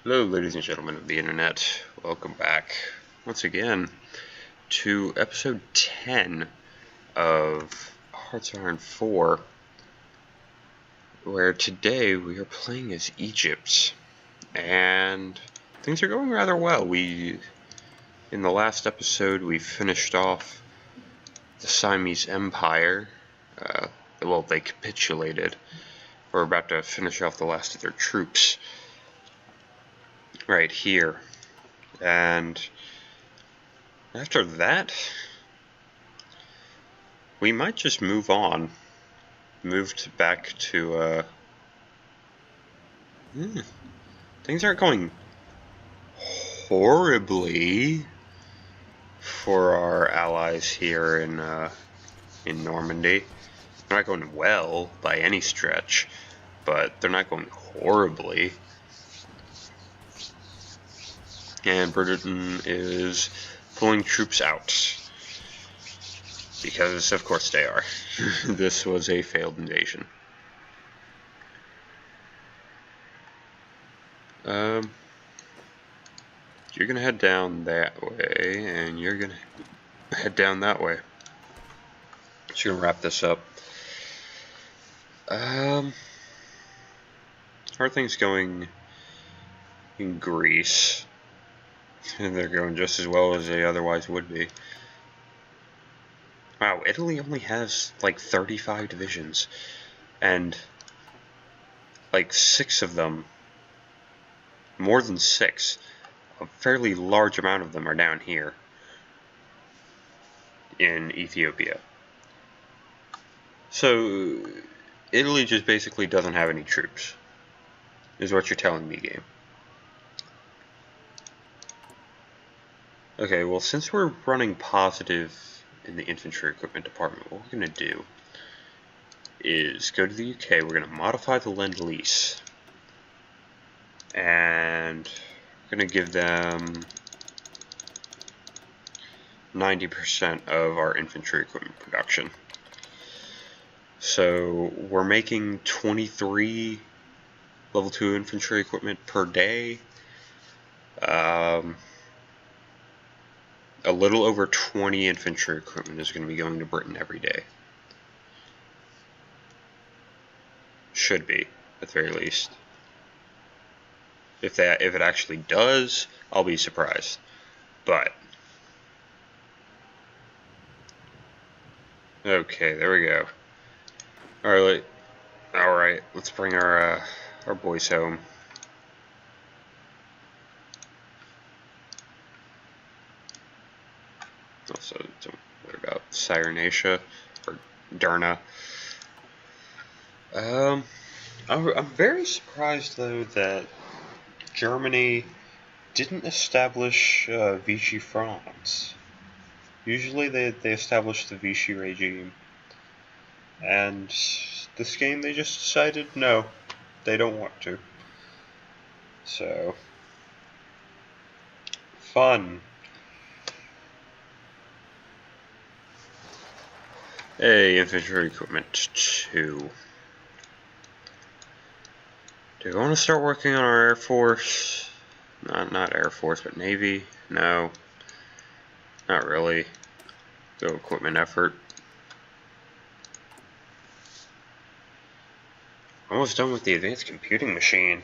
Hello, ladies and gentlemen of the internet. Welcome back once again to episode 10 of Hearts of Iron 4, where today we are playing as Egypt, and things are going rather well. In the last episode, we finished off the Siamese Empire. Well, they capitulated. We're about to finish off the last of their troops right here, and after that, we might just move on. Moved back to, things aren't going horribly for our allies here in Normandy. They're not going well by any stretch, but they're not going horribly. And Britain is pulling troops out. Because, of course, they are. This was a failed invasion. You're gonna head down that way, and you're gonna head down that way. Just gonna wrap this up. How are things going in Greece? And they're going just as well as they otherwise would be. Wow, Italy only has like 35 divisions, and like 6 of them, more than 6, a fairly large amount of them are down here in Ethiopia. So Italy just basically doesn't have any troops, is what you're telling me, game. Okay, well, since we're running positive in the infantry equipment department, what we're going to do is go to the UK. We're going to modify the Lend-Lease, and we're going to give them 90% of our infantry equipment production. So we're making 23 level 2 infantry equipment per day. A little over 20 infantry equipment is going to be going to Britain every day. Should be, at the very least. If it actually does, I'll be surprised. But okay, there we go. All right. Let's bring our boys home. Also, don't worry about Cyrenatia or Derna. I'm very surprised though that Germany didn't establish Vichy France. Usually they establish the Vichy regime, and this game they just decided no, they don't want to. So fun. Hey, infantry equipment 2. Do we want to start working on our Air Force? Not Air Force, but Navy? No. Not really. Go equipment effort. Almost done with the advanced computing machine.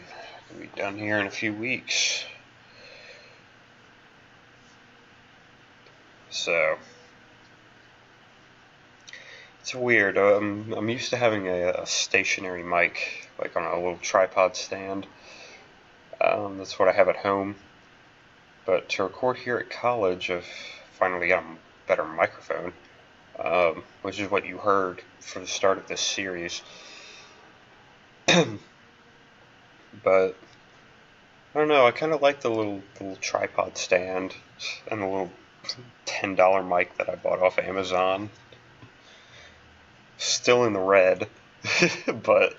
It'll be done here in a few weeks. So it's weird. I'm used to having a stationary mic, like on a little tripod stand. That's what I have at home. But to record here at college, I've finally got a better microphone, which is what you heard for the start of this series. But I don't know. I kind of like the little tripod stand and the little $10 mic that I bought off Amazon. Still in the red, but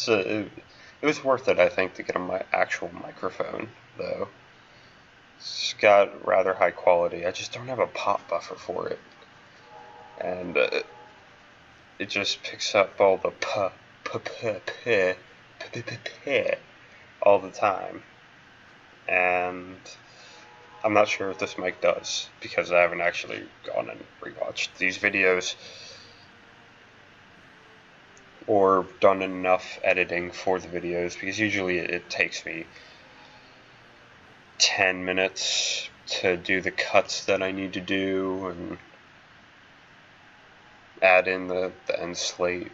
it was worth it, I think, to get a actual microphone, though. It's got rather high quality. I just don't have a pop buffer for it, and it just picks up all the p all the time, and I'm not sure if this mic does, because I haven't actually gone and rewatched these videos or done enough editing for the videos, because usually it takes me 10 minutes to do the cuts that I need to do and add in the end slate.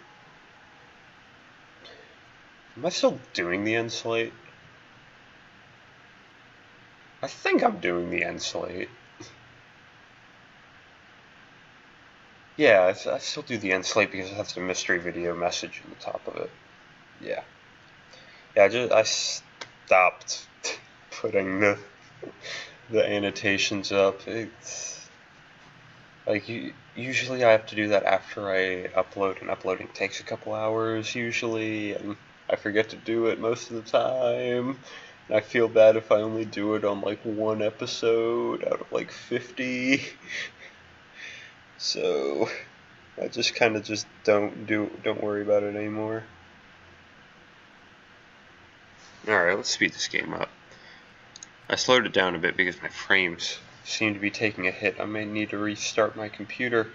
Am I still doing the end slate? I think I'm doing the end slate. Yeah, I still do the end slate because it has the mystery video message in the top of it. Yeah. Yeah, I stopped putting the annotations up. It's like usually I have to do that after I upload, and uploading takes a couple hours usually, and I forget to do it most of the time. And I feel bad if I only do it on like one episode out of like 50. So I just kind of just don't worry about it anymore. Alright, let's speed this game up. I slowed it down a bit because my frames seem to be taking a hit. I may need to restart my computer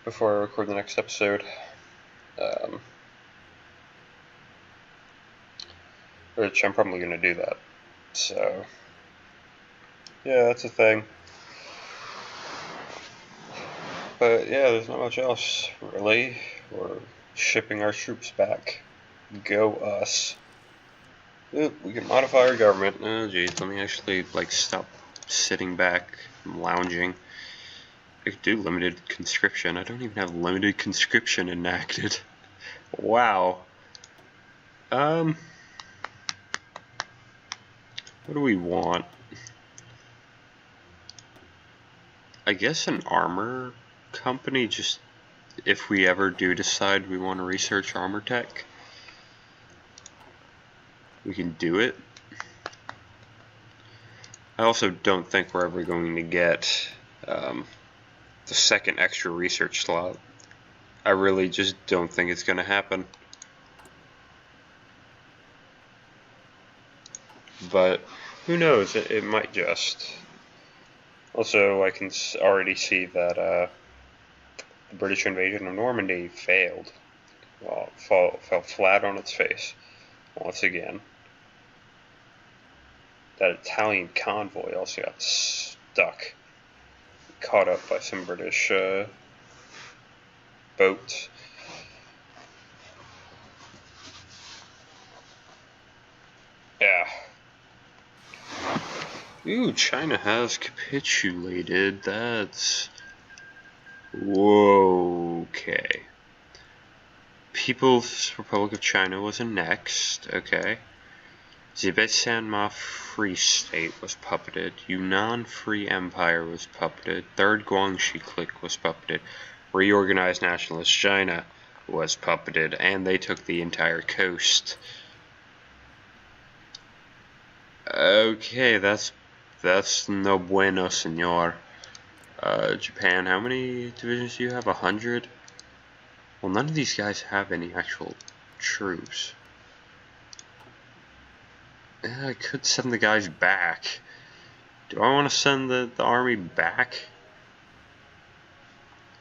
before I record the next episode. Which I'm probably going to do that. So, yeah, that's a thing. But yeah, there's not much else, really. We're shipping our troops back. Go us. Ooh, we can modify our government. Oh geez, let me actually like stop sitting back and lounging. I could do limited conscription. I don't even have limited conscription enacted. Wow. What do we want? I guess an armor company, just if we ever do decide we want to research armor tech, we can do it. I also don't think we're ever going to get the second extra research slot. I really just don't think it's going to happen. But who knows, it might just. Also, I can already see that the British invasion of Normandy failed. Well, fell flat on its face once again. That Italian convoy also got stuck, caught up by some British boats. Yeah. Ooh, China has capitulated. That's... Whoa, okay. People's Republic of China was annexed, okay. Tibet-Sanma Free State was puppeted. Yunnan Free Empire was puppeted. Third Guangxi Clique was puppeted. Reorganized Nationalist China was puppeted, and they took the entire coast. Okay, that's no bueno, senor. Japan, how many divisions do you have? 100? Well, none of these guys have any actual troops. Yeah, I could send the guys back. Do I want to send the army back?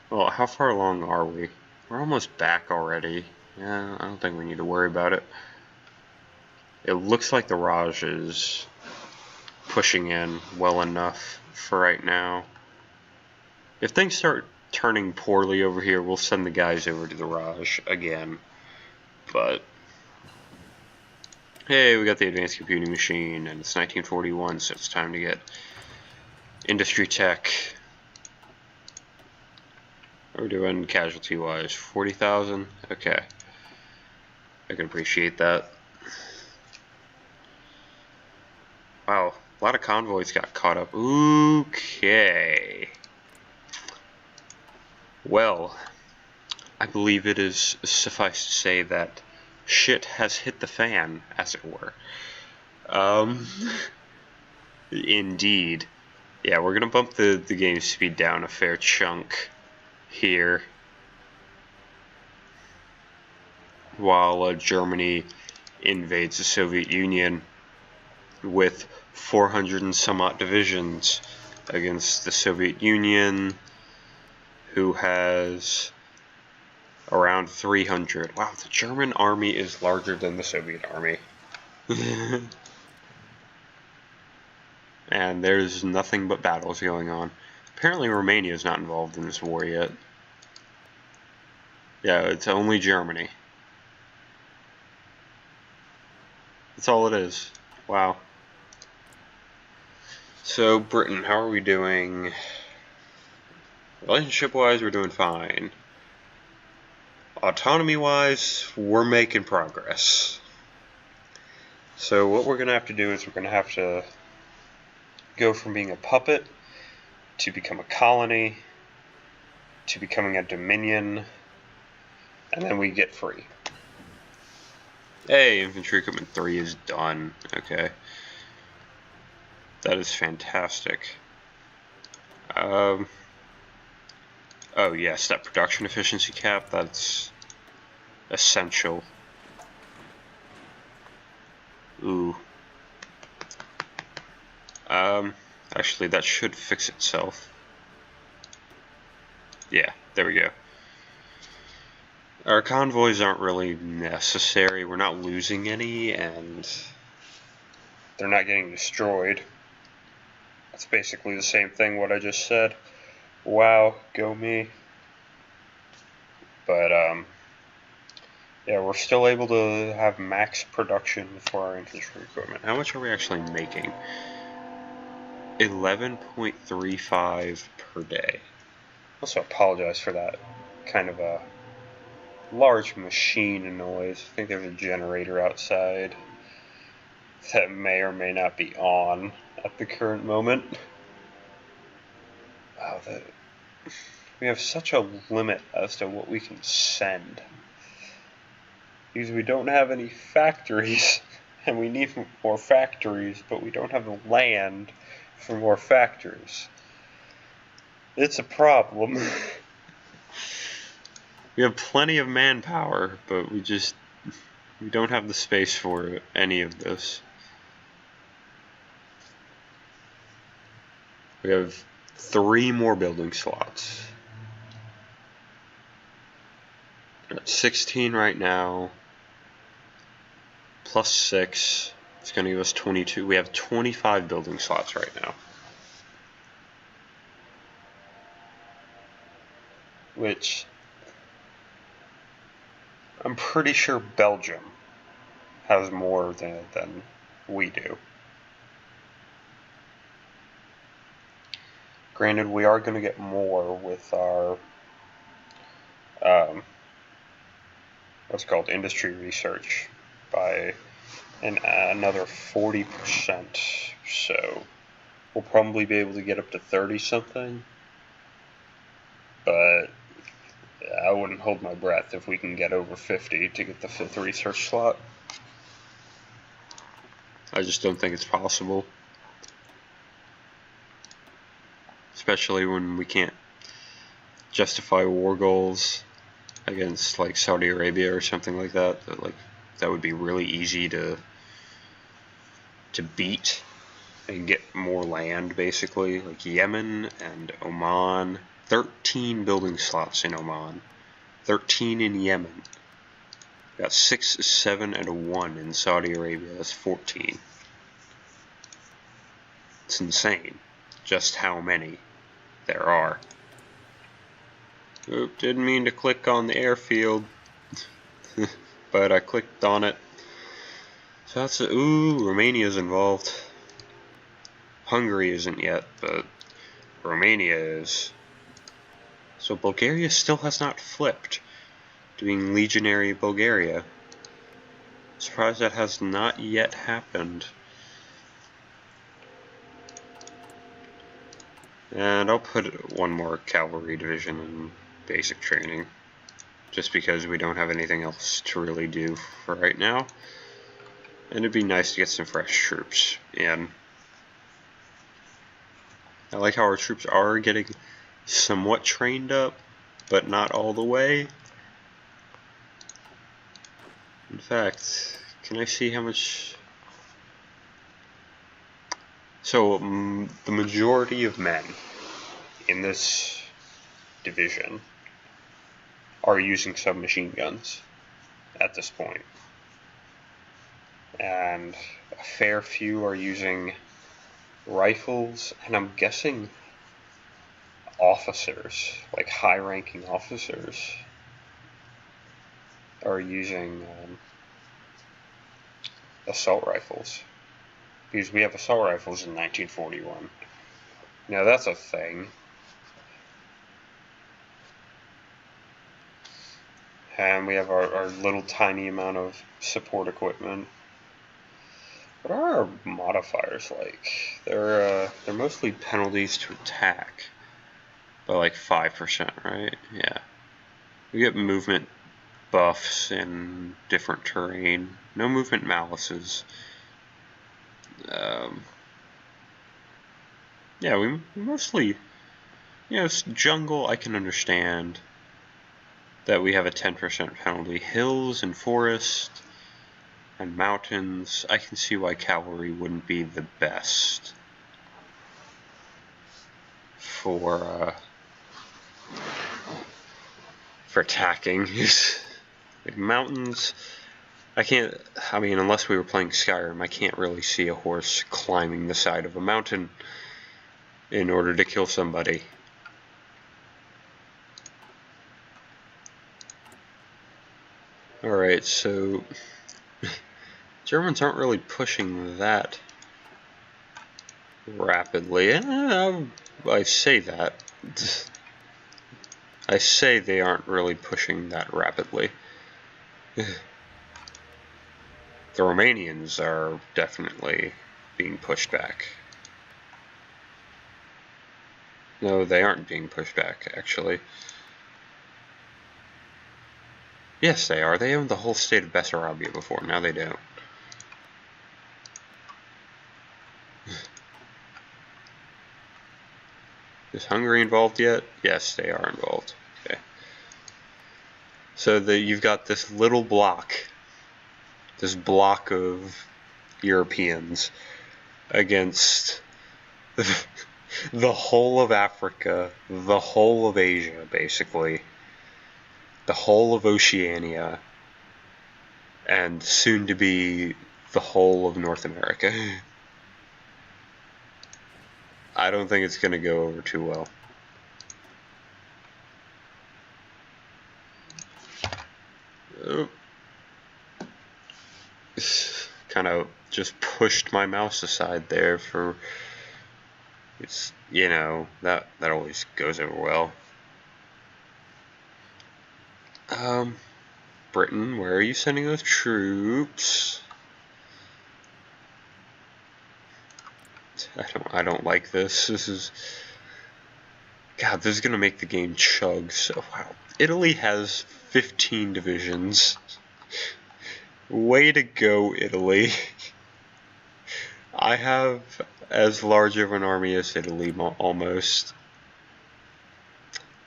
Well, how far along are we? We're almost back already. Yeah, I don't think we need to worry about it. It looks like the Raj is pushing in well enough for right now. If things start turning poorly over here, we'll send the guys over to the Raj again. But hey, we got the advanced computing machine, and it's 1941, so it's time to get industry tech. We're doing casualty-wise 40,000. Okay, I can appreciate that. Wow, a lot of convoys got caught up. Okay. Well, I believe it is suffice to say that shit has hit the fan, as it were. Indeed. Yeah, we're gonna bump the game speed down a fair chunk here. while Germany invades the Soviet Union with 400 and some odd divisions against the Soviet Union, who has around 300. Wow, the German army is larger than the Soviet army. And there's nothing but battles going on. Apparently Romania is not involved in this war yet. Yeah, it's only Germany. That's all it is. Wow. So, Britain, how are we doing? Relationship-wise, we're doing fine. Autonomy-wise, we're making progress. So what we're going to have to do is we're going to have to go from being a puppet to become a colony to becoming a dominion, and then we get free. Hey, infantry equipment 3 is done. Okay. That is fantastic. Oh yes, that production efficiency cap, that's essential. Ooh. Actually that should fix itself. Yeah, there we go. Our convoys aren't really necessary. We're not losing any, and they're not getting destroyed. That's basically the same thing what I just said. Wow, go me. But, yeah, we're still able to have max production for our infantry equipment. How much are we actually making? 11.35 per day. Also apologize for that kind of a large machine noise. I think there's a generator outside that may or may not be on at the current moment. Wow, we have such a limit as to what we can send. Because we don't have any factories, and we need more factories, but we don't have the land for more factories. It's a problem. We have plenty of manpower, but we don't have the space for any of this. We have 3 more building slots. We're at 16 right now. Plus 6. It's going to give us 22. We have 25 building slots right now. Which I'm pretty sure Belgium has more than we do. Granted, we are going to get more with our what's called industry research by another 40%. So we'll probably be able to get up to 30 something. But I wouldn't hold my breath if we can get over 50 to get the 5th research slot. I just don't think it's possible. Especially when we can't justify war goals against like Saudi Arabia or something like that. That would be really easy to beat and get more land, basically. Like Yemen and Oman. 13 building slots in Oman. 13 in Yemen. Got 6, 7, and a 1 in Saudi Arabia. That's 14. It's insane just how many there are. Oop, didn't mean to click on the airfield. But I clicked on it. So that's ooh, Romania's involved. Hungary isn't yet, but Romania is. So Bulgaria still has not flipped, doing legionary Bulgaria. Surprised that has not yet happened. And I'll put 1 more cavalry division in basic training, just because we don't have anything else to really do for right now. And it'd be nice to get some fresh troops in. I like how our troops are getting somewhat trained up, but not all the way. In fact, can I see how much? So, the majority of men in this division are using submachine guns at this point. And a fair few are using rifles, and I'm guessing officers, like high-ranking officers, are using assault rifles. Because we have assault rifles in 1941. Now that's a thing. And we have our little tiny amount of support equipment. What are our modifiers like? They're mostly penalties to attack, by like 5%, right? Yeah. We get movement buffs in different terrain. No movement malices. Yeah, we mostly, jungle I can understand that we have a 10% penalty. Hills and forest and mountains, I can see why cavalry wouldn't be the best for attacking. Like mountains, I mean, unless we were playing Skyrim, I can't really see a horse climbing the side of a mountain in order to kill somebody. Alright, so Germans aren't really pushing that rapidly. I say that. I say they aren't really pushing that rapidly. The Romanians are definitely being pushed back. No, they aren't being pushed back, actually. Yes, they are. They owned the whole state of Bessarabia before. Now they don't. Is Hungary involved yet? Yes, they are involved. Okay. So you've got this little block, this block of Europeans against the whole of Africa, the whole of Asia, basically, the whole of Oceania, and soon to be the whole of North America. I don't think it's going to go over too well. Oh. Kind of just pushed my mouse aside there for, it's, that always goes over well. Britain, where are you sending those troops? I don't like this. This is, God, this is gonna make the game chug. So wow, Italy has 15 divisions. Way to go, Italy. I have as large of an army as Italy, almost.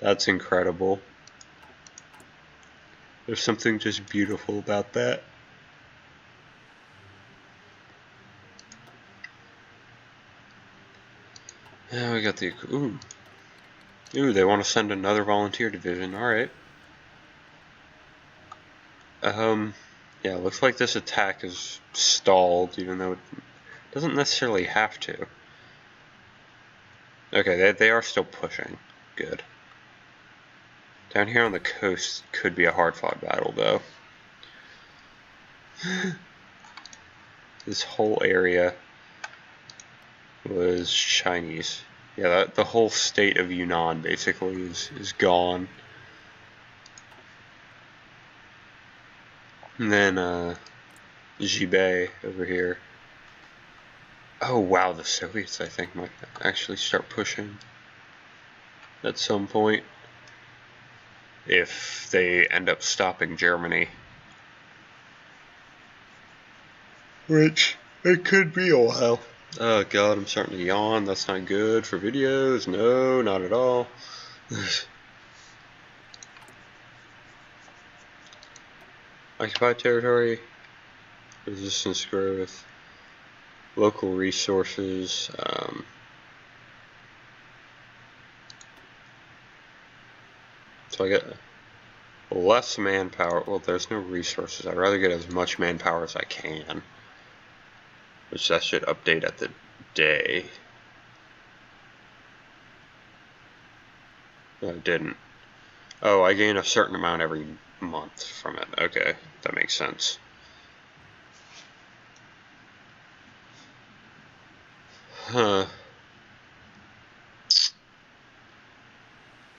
That's incredible. There's something just beautiful about that. Yeah, we got the, ooh, they want to send another volunteer division. Alright. Yeah, looks like this attack is stalled, even though it doesn't necessarily have to. Okay, they are still pushing. Good. Down here on the coast could be a hard-fought battle, though. This whole area was Chinese. Yeah, the whole state of Yunnan basically is gone. And then Jibei over here. Oh wow, the Soviets I think might actually start pushing at some point if they end up stopping Germany. Which, it could be a while. Oh god, I'm starting to yawn. That's not good for videos. No, not at all. Occupied territory, resistance growth, local resources, so I get less manpower. Well, there's no resources. I'd rather get as much manpower as I can, which that should update at the day. No, it didn't. Oh, I gain a certain amount every month from it. Okay, that makes sense. Huh.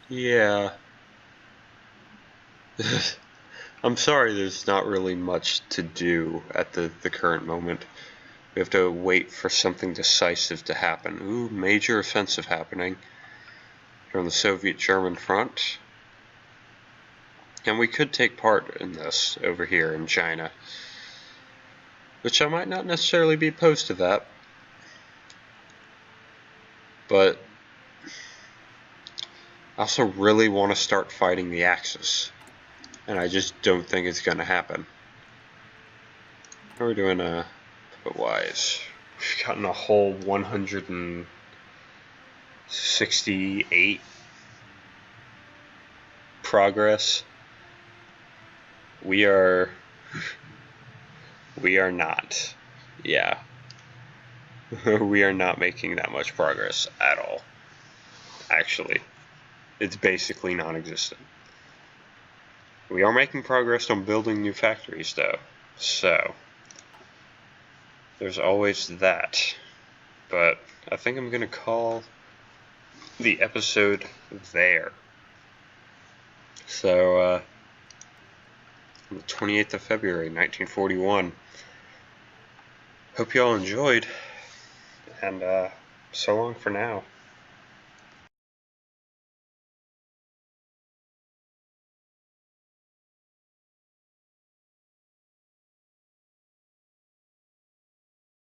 Yeah. I'm sorry there's not really much to do at the current moment. We have to wait for something decisive to happen. Ooh, major offensive happening here on the Soviet-German front. And we could take part in this over here in China, which I might not necessarily be opposed to that. But I also really want to start fighting the Axis, and I just don't think it's going to happen. How are we doing puppet-wise? We've gotten a whole 168 progress. We are not. Yeah. We are not making that much progress at all. Actually, it's basically non-existent. We are making progress on building new factories, though. So, there's always that. But I think I'm going to call the episode there. So, the 28th of February, 1941. Hope you all enjoyed, and so long for now.